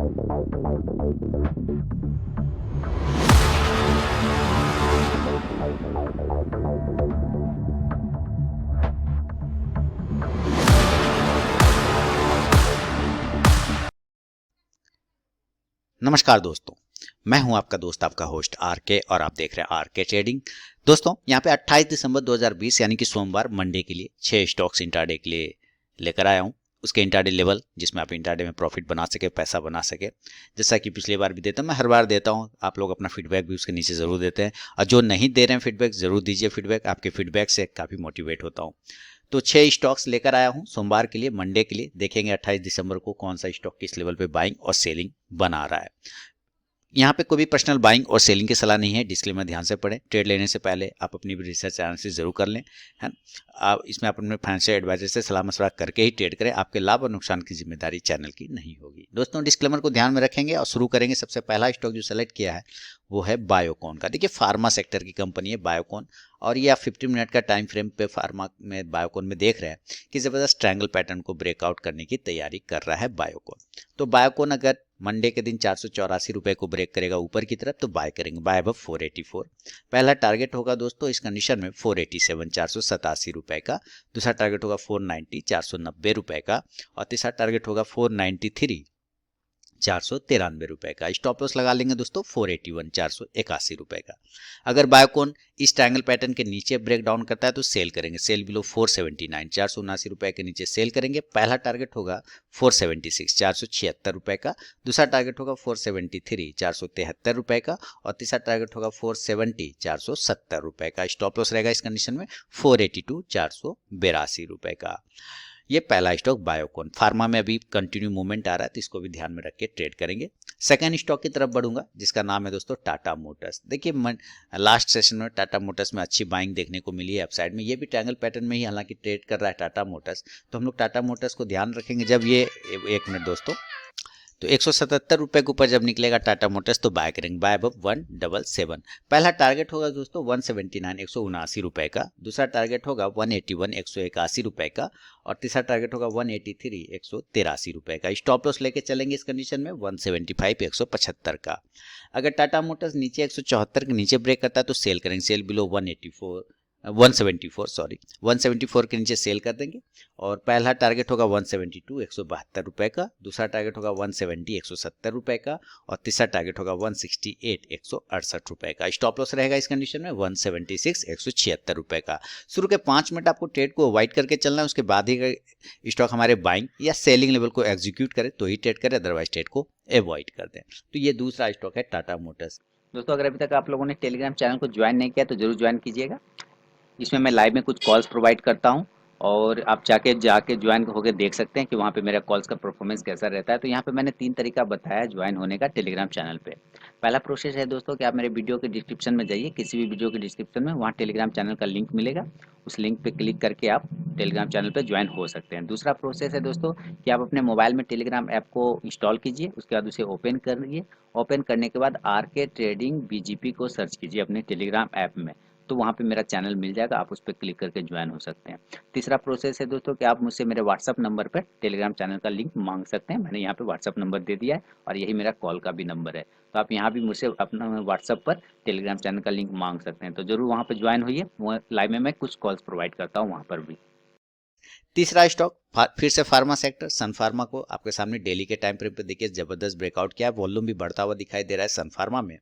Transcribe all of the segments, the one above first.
नमस्कार दोस्तों, मैं हूं आपका दोस्त, आपका होस्ट आरके और आप देख रहे हैं आरके ट्रेडिंग। दोस्तों यहां पे 28 दिसंबर 2020 यानी कि सोमवार मंडे के लिए 6 स्टॉक्स इंट्राडे के लिए लेकर आया हूं। उसके इंट्राडे लेवल जिसमें आप इंट्राडे में प्रॉफिट बना सके, पैसा बना सके। जैसा कि पिछली बार भी देता हूं, मैं हर बार देता हूं। आप लोग अपना फीडबैक भी उसके नीचे जरूर देते हैं और जो नहीं दे रहे हैं फीडबैक जरूर दीजिए। फीडबैक, आपके फीडबैक से काफी मोटिवेट होता हूं। तो 6 स्टॉक्स लेकर आया हूं सोमवार के लिए, मंडे के लिए। देखेंगे 28 दिसंबर को कौन सा स्टॉक किस लेवल पे बाइंग और सेलिंग बना रहा है। यहाँ पे कोई भी पर्सनल बाइंग और सेलिंग की सलाह नहीं है, डिस्क्लेमर ध्यान से पढ़ें। ट्रेड लेने से पहले आप अपनी भी रिसर्च एनालिसिस जरूर कर लें, है ना। आप इसमें आप अपने फाइनेंशियल एडवाइजर से सलाह मशवरा करके ही ट्रेड करें। आपके लाभ और नुकसान की जिम्मेदारी चैनल की नहीं होगी। दोस्तों डिस्क्लेमर को ध्यान में रखेंगे और शुरू करेंगे। सबसे पहला स्टॉक जो सेलेक्ट किया है वो है बायोकॉन का। देखिए फार्मा सेक्टर की कंपनी है बायोकॉन, और ये आप 15 मिनट का टाइम फ्रेम पे फार्मा में बायोकॉन में देख रहे हैं कि जबरदस्त ट्रायंगल पैटर्न को ब्रेकआउट करने की तैयारी कर रहा है बायोकॉन। तो बायोकॉन अगर मंडे के दिन 484 रुपए को ब्रेक करेगा ऊपर की तरफ तो बाय करेंगे, बाय अबव 484। पहला टारगेट होगा दोस्तों इस कंडीशन में 487 487 रुपए का। दूसरा टारगेट होगा 490 490 रुपए का। और तीसरा टारगेट होगा 493 493 रुपए का। स्टॉप लॉस लगा लेंगे दोस्तों 481 481 रुपए का। अगर बायोकॉन इस ट्रायंगल पैटर्न के नीचे ब्रेक डाउन करता है तो सेल करेंगे, सेल बिलो 479 479 रुपए के नीचे सेल करेंगे। पहला टारगेट होगा 476 476 रुपए का। दूसरा टारगेट होगा 473 473 रुपए का। और तीसरा टारगेट होगा 470 470 रुपए का। स्टॉप लॉस रहेगा इस कंडीशन में 482 482 रुपए का। ये पहला स्टॉक बायोकॉन। फार्मा में अभी कंटिन्यू मूवमेंट आ रहा है तो इसको भी ध्यान में रख के ट्रेड करेंगे। सेकंड स्टॉक की तरफ बढ़ूंगा जिसका नाम है दोस्तों टाटा मोटर्स। देखिए लास्ट सेशन में टाटा मोटर्स में अच्छी बाइंग देखने को मिली है अपसाइड में। ये भी ट्रायंगल पैटर्न में ही हालांकि ट्रेड कर रहा है टाटा मोटर्स। तो हम लोग टाटा मोटर्स को ध्यान रखेंगे जब ये, एक मिनट दोस्तों, तो 177 रुपए के ऊपर जब निकलेगा टाटा मोटर्स तो बाय करेंगे, बाय अबव 177। पहला टारगेट होगा दोस्तों 179 179 रुपए का। दूसरा टारगेट होगा 181 181 रुपए का। और तीसरा टारगेट होगा 183 183 रुपए का। स्टॉप लॉस लेके चलेंगे इस कंडीशन में 175 175 का। अगर टाटा मोटर्स नीचे 174 के नीचे ब्रेक करता है तो सेल करेंगे, सेल बिलो 174 के नीचे सेल कर देंगे। और पहला टारगेट होगा 172 172 रुपए का। दूसरा टारगेट होगा 170 170 रुपए का। और तीसरा टारगेट होगा 168 168 रुपए का। स्टॉप लॉस रहेगा इस कंडीशन में 176 176 रुपए का। शुरू के 5 मिनट आपको ट्रेड को अवॉइड करके चलना है। उसके बाद ही स्टॉक हमारे बाइंग या सेलिंग लेवल को एग्जीक्यूट करे तो ही ट्रेड करें, अदरवाइज ट्रेड को अवॉइड कर दें। तो ये दूसरा स्टॉक है टाटा मोटर्स। दोस्तों अगर अभी तक आप लोगों ने टेलीग्राम चैनल को ज्वाइन नहीं किया तो जरूर ज्वाइन कीजिएगा। इसमें मैं लाइव में कुछ कॉल्स प्रोवाइड करता हूं और आप जाके ज्वाइन होकर देख सकते हैं कि वहां पे मेरा कॉल्स का परफॉर्मेंस कैसा रहता है। तो यहाँ पे मैंने 3 तरीका बताया ज्वाइन होने का टेलीग्राम चैनल पे। पहला प्रोसेस है दोस्तों कि आप मेरे वीडियो के डिस्क्रिप्शन में जाइए, किसी भी वीडियो के डिस्क्रिप्शन में वहाँ टेलीग्राम चैनल का लिंक मिलेगा। उस लिंक पे क्लिक करके आप टेलीग्राम चैनल पे ज्वाइन हो सकते हैं। दूसरा प्रोसेस है दोस्तों कि आप अपने मोबाइल में टेलीग्राम ऐप को इंस्टॉल कीजिए, उसके बाद उसे ओपन करिए। ओपन करने के बाद आरके ट्रेडिंग बीजीपी को सर्च कीजिए अपने टेलीग्राम ऐप में, तो वहाँ पे मेरा चैनल मिल जाएगा, आप उस पर क्लिक करके ज्वाइन हो सकते हैं। तीसरा प्रोसेस है दोस्तों कि आप मुझसे मेरे व्हाट्सअप नंबर पर टेलीग्राम चैनल का लिंक मांग सकते हैं। मैंने यहाँ पे व्हाट्सअप नंबर दे दिया है और यही मेरा कॉल का भी नंबर है। तो आप यहाँ भी मुझसे अपना व्हाट्सअप पर टेलीग्राम चैनल का लिंक मांग सकते हैं। तो जरूर वहाँ पर ज्वाइन होइए, लाइव में मैं कुछ कॉल्स प्रोवाइड करता हूँ वहाँ पर भी। तीसरा स्टॉक फिर से फार्मा सेक्टर, सन फार्मा को आपके सामने डेली के टाइम फ्रेम पे देखिए जबरदस्त ब्रेकआउट किया है, वॉल्यूम भी बढ़ता हुआ दिखाई दे रहा है सन फार्मा में।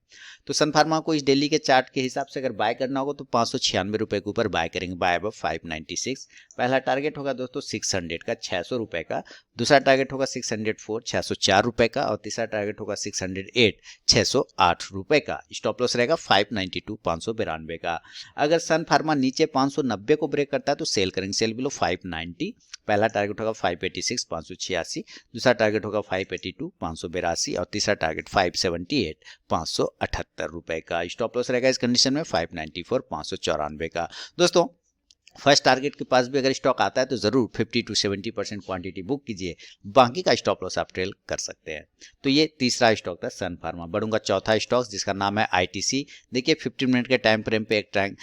तो सन फार्मा को इस डेली के चार्ट के हिसाब से अगर बाय करना होगा तो 596 रुपए के ऊपर बाय करेंगे, बाय अबव 596। पहला टारगेट होगा दोस्तों 600 का, 600 रुपए का। दूसरा टारगेट होगा 604 604 रुपए का। और तीसरा टारगेट होगा 608 608 रुपए का। स्टॉप लॉस रहेगा 592 592 का। अगर सन फार्मा नीचे 590 को ब्रेक करता है तो सेल करेंगे, सेल बिलो 590। पहला टारगेट होगा 586 586। दूसरा टारगेट होगा 582 582। और तीसरा टारगेट 578 578 रुपए का। स्टॉप लॉस रहेगा इस कंडीशन में 594 594 का। दोस्तों फर्स्ट टारगेट के पास भी अगर स्टॉक आता है तो जरूर 50 to 70% क्वांटिटी बुक कीजिए, बाकी का स्टॉप लॉस आप ट्रेल कर सकते हैं। तो ये तीसरा स्टॉक था सन फार्मा। बढ़ूंगा चौथा स्टॉक जिसका नाम है आईटीसी। देखिए 15 मिनट के टाइम फ्रेम पे एक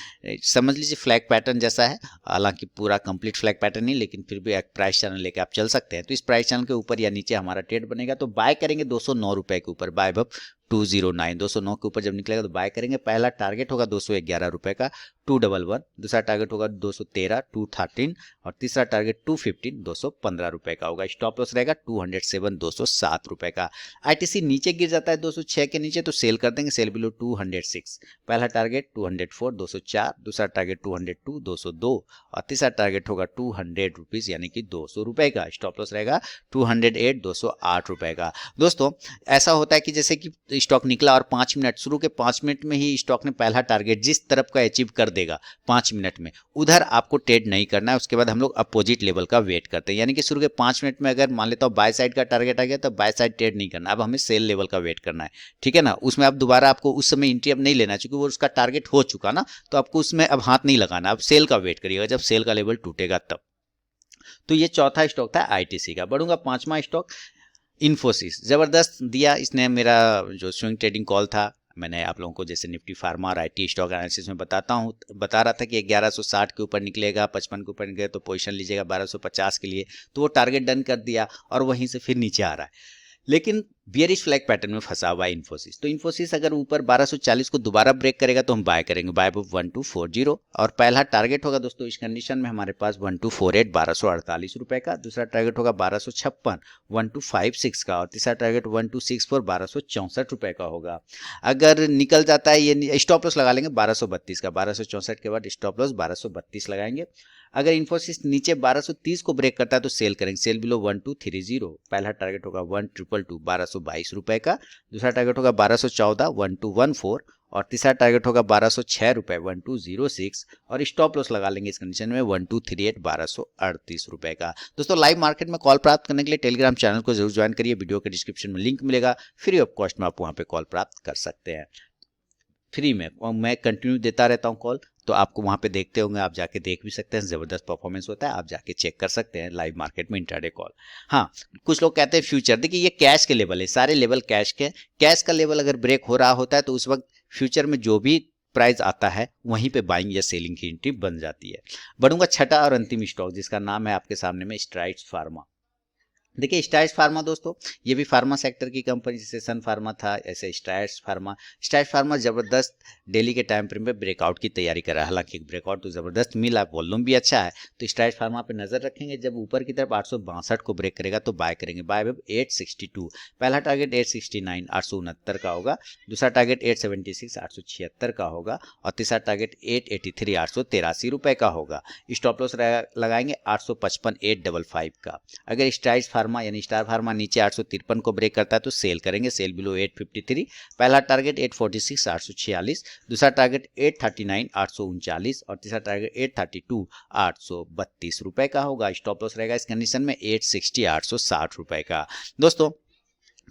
समझ लीजिए फ्लैग पैटर्न जैसा है, हालांकि पूरा कंप्लीट फ्लैग पैटर्न नहीं, लेकिन फिर भी एक प्राइस चैनल लेके आप चल सकते हैं। तो इस प्राइस चैनल के ऊपर या नीचे हमारा ट्रेड बनेगा तो बाय करेंगे 209 रुपए के ऊपर, बाय अब 209 209 के ऊपर जब निकलेगा तो बाय करेंगे। पहला टारगेट होगा 211 रुपए का 211, दूसरा टारगेट होगा 213 213 और तीसरा टारगेट 215 215 रुपए का होगा। स्टॉप लॉस रहेगा 207 207 रुपए का। आईटीसी नीचे गिर जाता है 206 के नीचे तो सेल कर देंगे, सेल बिलो 206। पहला टारगेट 204 204, दूसरा टारगेट 202 202 और तीसरा टारगेट होगा 200 रुपीज यानी कि 200 रुपए का। स्टॉप लॉस रहेगा 208 208 रुपए का। दोस्तों ऐसा होता है कि जैसे कि स्टॉक निकला और 5 मिनट, शुरू के 5 मिनट में ही स्टॉक ने पहला टारगेट जिस तरफ का अचीव कर देगा 5 मिनट में, उधर आपको ट्रेड नहीं करना है। उसके बाद हम लोग अपोजिट लेवल का वेट करते हैं, यानी कि शुरू के 5 मिनट में अगर मान लेता हूँ बाय साइड का टारगेट आ गया तो बाय साइड ट्रेड नहीं करना, अब हमें सेल लेवल का वेट करना है, ठीक है ना। उसमें अब दोबारा आपको उस समय एंट्री अब नहीं लेना क्योंकि वो उसका टारगेट हो चुका ना, तो आपको उसमें अब हाथ नहीं लगाना, अब सेल का वेट करिएगा, जब सेल का लेवल टूटेगा तब। तो ये चौथा स्टॉक था आईटीसी का। बढ़ूंगा पांचवा स्टॉक इन्फोसिस। जबरदस्त दिया इसने, मेरा जो स्विंग ट्रेडिंग कॉल था, मैंने आप लोगों को जैसे निफ्टी फार्मा और आईटी स्टॉक एनालिसिस में बता रहा था कि 1160 के ऊपर निकलेगा, 55 के ऊपर निकलेगा तो पोजीशन लीजिएगा 1250 के लिए, तो वो टारगेट डन कर दिया और वहीं से फिर नीचे आ रहा है, लेकिन बियरिश फ्लैग पैटर्न में फंसा हुआ है इन्फोसिस। तो इन्फोसिस अगर ऊपर 1240 को दोबारा ब्रेक करेगा तो हम बाय करेंगे, बाय 1240 और पहला टारगेट होगा दोस्तों इस कंडीशन में हमारे पास 1248 1248 रुपए का, दूसरा टारगेट होगा 1256 1256 का और तीसरा टारगेट 1264 1264 रुपए का होगा। अगर निकल जाता है ये स्टॉप लॉस लगा लेंगे 1232 का, 1264 के बाद स्टॉप लॉस 1232 लगाएंगे। अगर इन्फोसिस नीचे 1230 को ब्रेक करता है तो सेल करेंगे, सेल बिलो 1230। पहला टारगेट होगा 1222 1222 रुपए का, दूसरा टारगेट होगा 1214 1214 और तीसरा टारगेट होगा 1206 रुपए 1206 और स्टॉप लॉस लगा लेंगे इस कंडीशन में 1238 1238 रुपए का। दोस्तों लाइव मार्केट में कॉल प्राप्त करने के लिए टेलीग्राम चैनल को जरूर ज्वाइन करिए, वीडियो के डिस्क्रिप्शन में लिंक मिलेगा, फ्री ऑफ कॉस्ट में आप वहां पे कॉल प्राप्त कर सकते हैं, फ्री में। और मैं कंटिन्यू देता रहता हूं कॉल, तो आपको वहां पे देखते होंगे, आप जाके देख भी सकते हैं, जबरदस्त परफॉर्मेंस होता है, आप जाके चेक कर सकते हैं लाइव मार्केट में इंट्राडे कॉल। हाँ, कुछ लोग कहते हैं फ्यूचर, देखिए ये कैश के लेवल है, सारे लेवल कैश के, कैश का लेवल अगर ब्रेक हो रहा होता है तो उस वक्त फ्यूचर में जो भी प्राइस आता है वहीं पे बाइंग या सेलिंग की एंट्री बन जाती है। बढ़ूंगा छठा और अंतिम स्टॉक जिसका नाम है आपके सामने में स्ट्राइड्स फार्मा। देखिए स्ट्राइड्स फार्मा दोस्तों ये भी फार्मा सेक्टर की कंपनी, जैसे सन फार्मा था ऐसे स्ट्राइड्स फार्मा। स्ट्राइड्स फार्मा जबरदस्त डेली के टाइम फ्रेम पे ब्रेकआउट की तैयारी कर रहा है, हालांकि ब्रेकआउट तो जबरदस्त मिला, वॉल्यूम भी अच्छा है, तो स्ट्राइड्स फार्मा पे नजर रखेंगे। जब ऊपर की तरफ 862 को ब्रेक करेगा तो बाय करेंगे, बाय वेब 862। पहला टारगेट 869 869 का होगा, दूसरा टारगेट 876 876 का होगा और तीसरा टारगेट 883 883 रुपए का होगा। स्टॉप लॉस लगाएंगे 855 855 का। अगर स्ट्राइड्स फार्मा यानी स्टार फार्मा नीचे 853 को ब्रेक करता है तो सेल करेंगे, सेल बिलो 853। पहला टारगेट 846 846, दूसरा टारगेट 839 839 और तीसरा टारगेट 832 832 रुपए का होगा। स्टॉप लॉस रहेगा इस कंडीशन में 860 860 रुपए का। दोस्तों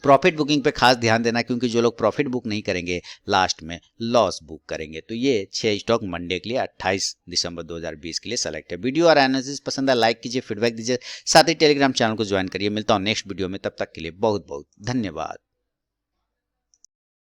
प्रॉफिट बुकिंग पे खास ध्यान देना क्योंकि जो लोग प्रॉफिट बुक नहीं करेंगे लास्ट में लॉस बुक करेंगे। तो ये 6 स्टॉक मंडे के लिए 28 दिसंबर 2020 के लिए सेलेक्ट है। वीडियो और एनालिसिस पसंद है लाइक कीजिए, फीडबैक दीजिए, साथ ही टेलीग्राम चैनल को ज्वाइन करिए। मिलता हूं नेक्स्ट वीडियो में, तब तक के लिए बहुत बहुत धन्यवाद।